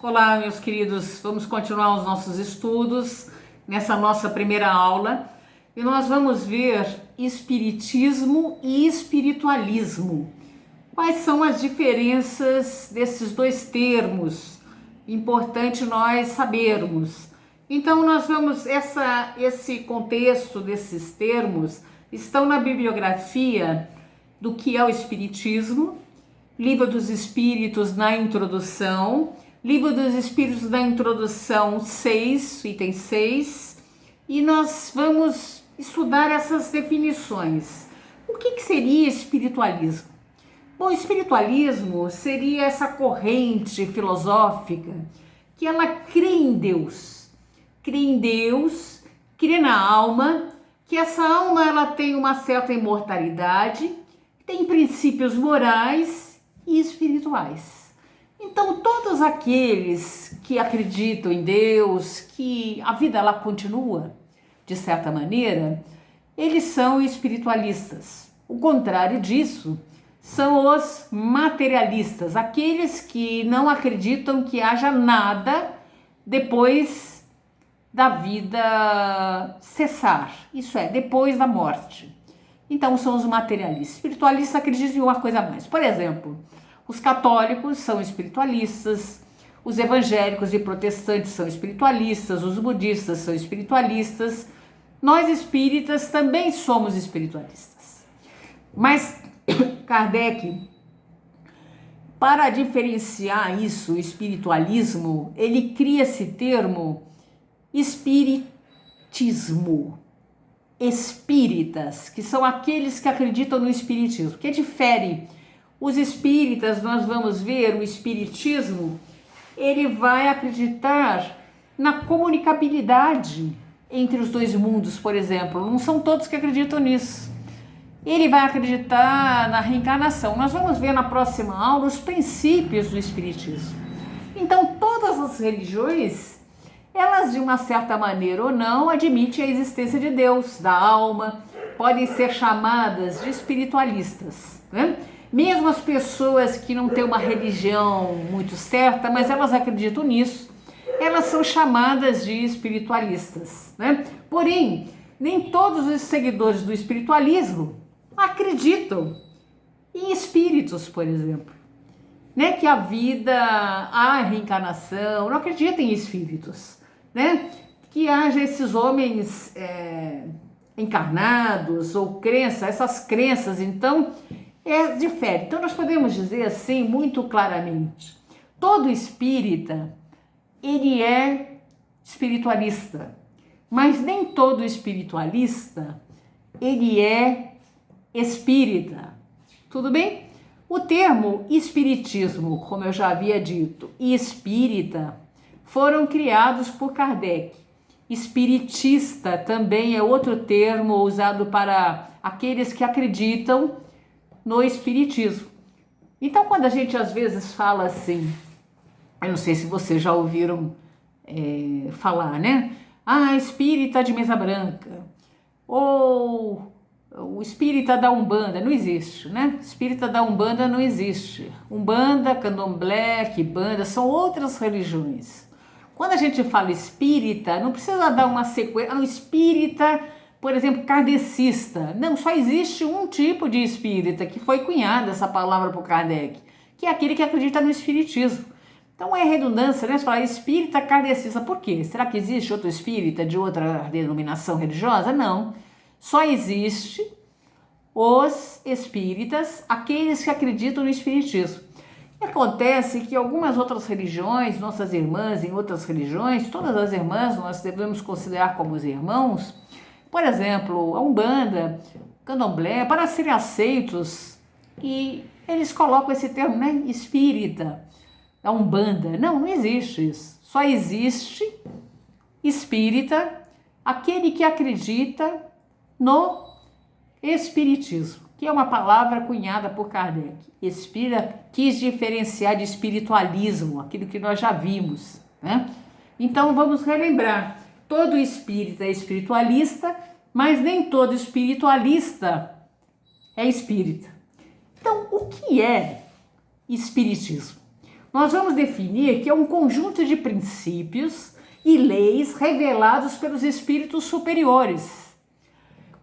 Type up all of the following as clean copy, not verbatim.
Olá, meus queridos, vamos continuar os nossos estudos nessa nossa primeira aula e nós vamos ver espiritismo e espiritualismo. Quais são as diferenças desses dois termos? Importante nós sabermos. Então, nós vamos, esse contexto desses termos estão na bibliografia do que é o Espiritismo, Livro dos Espíritos na introdução, Livro dos Espíritos na introdução 6, item 6, e nós vamos estudar essas definições. O que seria espiritualismo? Bom, espiritualismo seria essa corrente filosófica que ela crê em Deus, crê na alma, que essa alma ela tem uma certa imortalidade, tem princípios morais e espirituais. Então, todos aqueles que acreditam em Deus, que a vida ela continua, de certa maneira, eles são espiritualistas. O contrário disso são os materialistas, aqueles que não acreditam que haja nada depois da vida cessar, isso é, depois da morte. Então são os materialistas. Espiritualistas acreditam em uma coisa a mais. Por exemplo, os católicos são espiritualistas, os evangélicos e protestantes são espiritualistas, os budistas são espiritualistas, nós espíritas também somos espiritualistas. Mas Kardec, para diferenciar isso, o espiritualismo, ele cria esse termo espiritismo. Espíritas, que são aqueles que acreditam no espiritismo, que difere. Os espíritas, nós vamos ver, o espiritismo, ele vai acreditar na comunicabilidade entre os dois mundos, por exemplo. Não são todos que acreditam nisso. Ele vai acreditar na reencarnação. Nós vamos ver na próxima aula os princípios do espiritismo. Então, todas as religiões, elas de uma certa maneira ou não admitem a existência de Deus, da alma, podem ser chamadas de espiritualistas, né? Mesmo as pessoas que não têm uma religião muito certa, mas elas acreditam nisso, elas são chamadas de espiritualistas, né? Porém, nem todos os seguidores do espiritualismo acreditam em espíritos, por exemplo, né? Que a vida, a reencarnação, não acreditam em espíritos, né? Que haja esses homens encarnados ou crença, essas crenças, então difere. Então nós podemos dizer assim muito claramente, todo espírita ele é espiritualista, mas nem todo espiritualista ele é espírita. Tudo bem? O termo espiritismo, como eu já havia dito, e espírita foram criados por Kardec. Espiritista também é outro termo usado para aqueles que acreditam no espiritismo. Então, quando a gente às vezes fala assim, eu não sei se vocês já ouviram falar, né? Ah, espírita de mesa branca, ou o espírita da Umbanda, não existe, né? Espírita da Umbanda não existe. Umbanda, Candomblé, Quimbanda, são outras religiões. Quando a gente fala espírita, não precisa dar uma sequência, um espírita, por exemplo, kardecista. Não, só existe um tipo de espírita, que foi cunhada essa palavra por Kardec, que é aquele que acredita no espiritismo. Então é redundância, né? Você fala espírita kardecista, por quê? Será que existe outro espírita de outra denominação religiosa? Não. Só existe os espíritas, aqueles que acreditam no espiritismo. Acontece que algumas outras religiões, nossas irmãs em outras religiões, todas as irmãs nós devemos considerar como os irmãos, por exemplo, a Umbanda, Candomblé, para serem aceitos, e eles colocam esse termo, né, espírita, a Umbanda. Não existe isso. Só existe espírita, aquele que acredita no espiritismo, que é uma palavra cunhada por Kardec. Espírita quis diferenciar de espiritualismo, aquilo que nós já vimos, né? Então vamos relembrar, todo espírita é espiritualista, mas nem todo espiritualista é espírita. Então, o que é espiritismo? nós vamos definir que é um conjunto de princípios e leis revelados pelos espíritos superiores,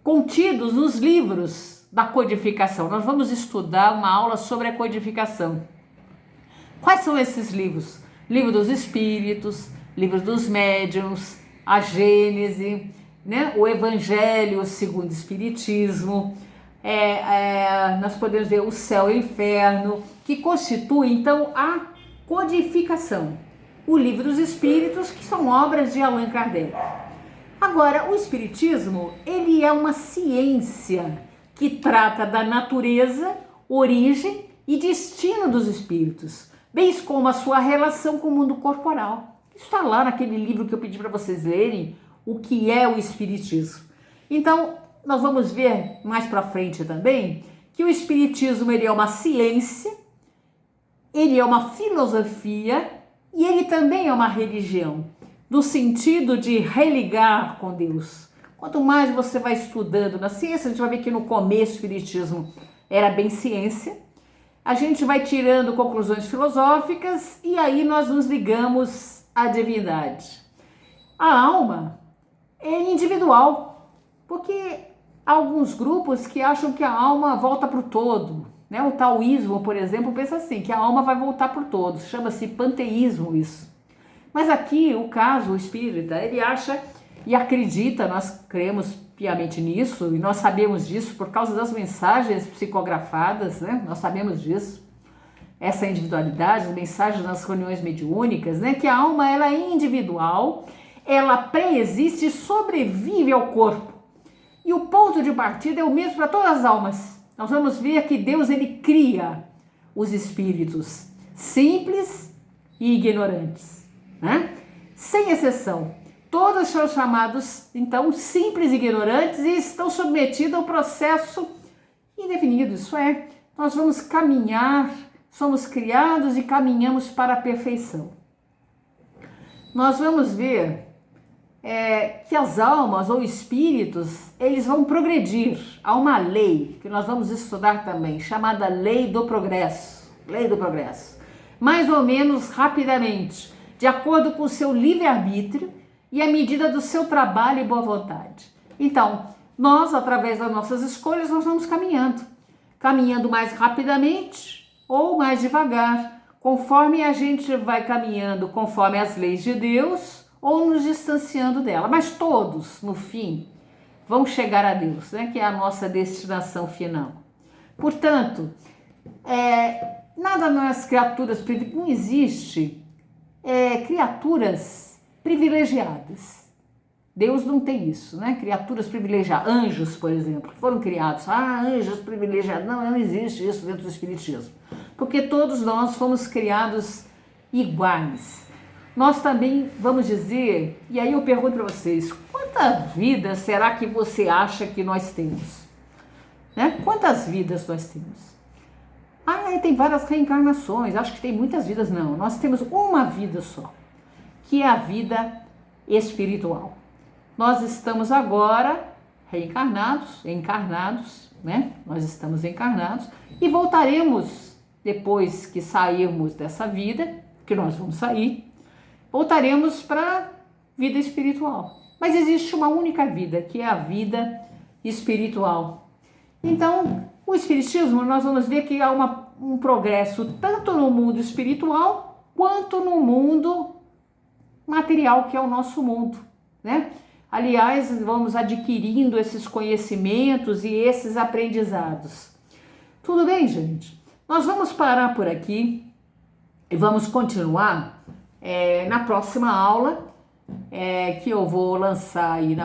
contidos nos livros da codificação. Nós vamos estudar uma aula sobre a codificação. Quais são esses livros? Livro dos Espíritos, livro dos Médiuns, a Gênese, né? O Evangelho segundo o Espiritismo, nós podemos ver o Céu e o Inferno, que constitui então a codificação. O Livro dos Espíritos, que são obras de Allan Kardec. Agora, o Espiritismo, ele é uma ciência que trata da natureza, origem e destino dos espíritos, bem como a sua relação com o mundo corporal. Está lá naquele livro que eu pedi para vocês lerem, o que é o Espiritismo. Então, nós vamos ver mais para frente também que o Espiritismo ele é uma ciência, ele é uma filosofia e ele também é uma religião, no sentido de religar com Deus. Quanto mais você vai estudando na ciência, a gente vai ver que no começo o Espiritismo era bem ciência, a gente vai tirando conclusões filosóficas e aí nós nos ligamos à divindade. A alma é individual, porque há alguns grupos que acham que a alma volta para o todo, né? O taoísmo, por exemplo, pensa assim, que a alma vai voltar para o todo, chama-se panteísmo isso. Mas aqui o caso, o espírita, ele acha e acredita, nós cremos piamente nisso, e nós sabemos disso por causa das mensagens psicografadas, né? Nós sabemos disso, essa individualidade, as mensagens nas reuniões mediúnicas, né? Que a alma ela é individual, ela pré-existe e sobrevive ao corpo. E o ponto de partida é o mesmo para todas as almas. Nós vamos ver que Deus ele cria os espíritos simples e ignorantes, né? Sem exceção. Todos são chamados, então, simples e ignorantes e estão submetidos ao processo indefinido. Isso é, nós vamos caminhar, somos criados e caminhamos para a perfeição. Nós vamos ver que as almas ou espíritos, eles vão progredir. Há uma lei que nós vamos estudar também, chamada Lei do Progresso. Lei do Progresso. Mais ou menos rapidamente, de acordo com o seu livre-arbítrio e à medida do seu trabalho e boa vontade. Então, nós, através das nossas escolhas, nós vamos caminhando mais rapidamente ou mais devagar, conforme a gente vai caminhando conforme as leis de Deus ou nos distanciando dela. Mas todos, no fim, vão chegar a Deus, né? Que é a nossa destinação final. Portanto, nada nas criaturas, não existe criaturas privilegiadas. Deus não tem isso, né? Criaturas privilegiadas, anjos, por exemplo, que foram criados. Anjos privilegiados. Não existe isso dentro do Espiritismo. Porque todos nós fomos criados iguais. Nós também vamos dizer, e aí eu pergunto para vocês, quantas vidas será que você acha que nós temos? Né? Quantas vidas nós temos? Tem várias reencarnações, acho que tem muitas vidas. Não, nós temos uma vida só, que é a vida espiritual. Nós estamos agora encarnados, né? Nós estamos encarnados e voltaremos depois que sairmos dessa vida, que nós vamos sair, voltaremos para a vida espiritual. Mas existe uma única vida, que é a vida espiritual. Então, o Espiritismo, nós vamos ver que há um progresso tanto no mundo espiritual quanto no mundo material, que é o nosso mundo, né? Aliás, vamos adquirindo esses conhecimentos e esses aprendizados. Tudo bem, gente? Nós vamos parar por aqui e vamos continuar na próxima aula, que eu vou lançar aí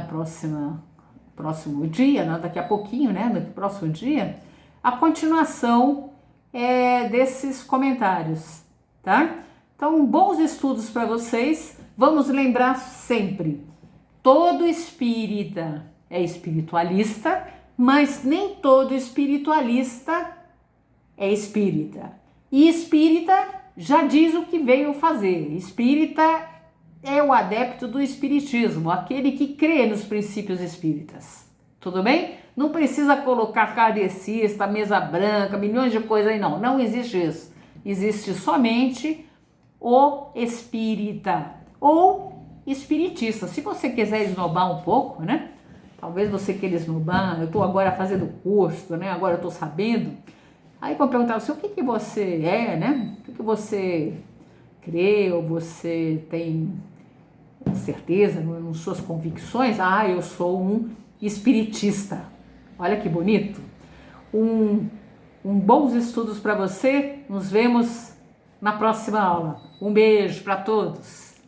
próximo dia, né? Daqui a pouquinho, né? No próximo dia, a continuação desses comentários, tá? Então, bons estudos para vocês. Vamos lembrar sempre, todo espírita é espiritualista, mas nem todo espiritualista é espírita. E espírita já diz o que veio fazer. Espírita é o adepto do espiritismo, aquele que crê nos princípios espíritas. Tudo bem? Não precisa colocar kardecista, mesa branca, milhões de coisas aí, não. Não existe isso. Existe somente o espírita ou espiritista. Se você quiser esnobar um pouco, né? Talvez você queira esnobar, eu estou agora fazendo curso, né? Agora eu estou sabendo. Aí quando perguntar você, o que que você é, né? O que que você crê ou você tem certeza nas suas convicções? Ah, eu sou um espiritista. Olha que bonito. Bons estudos para você. Nos vemos na próxima aula. Um beijo para todos.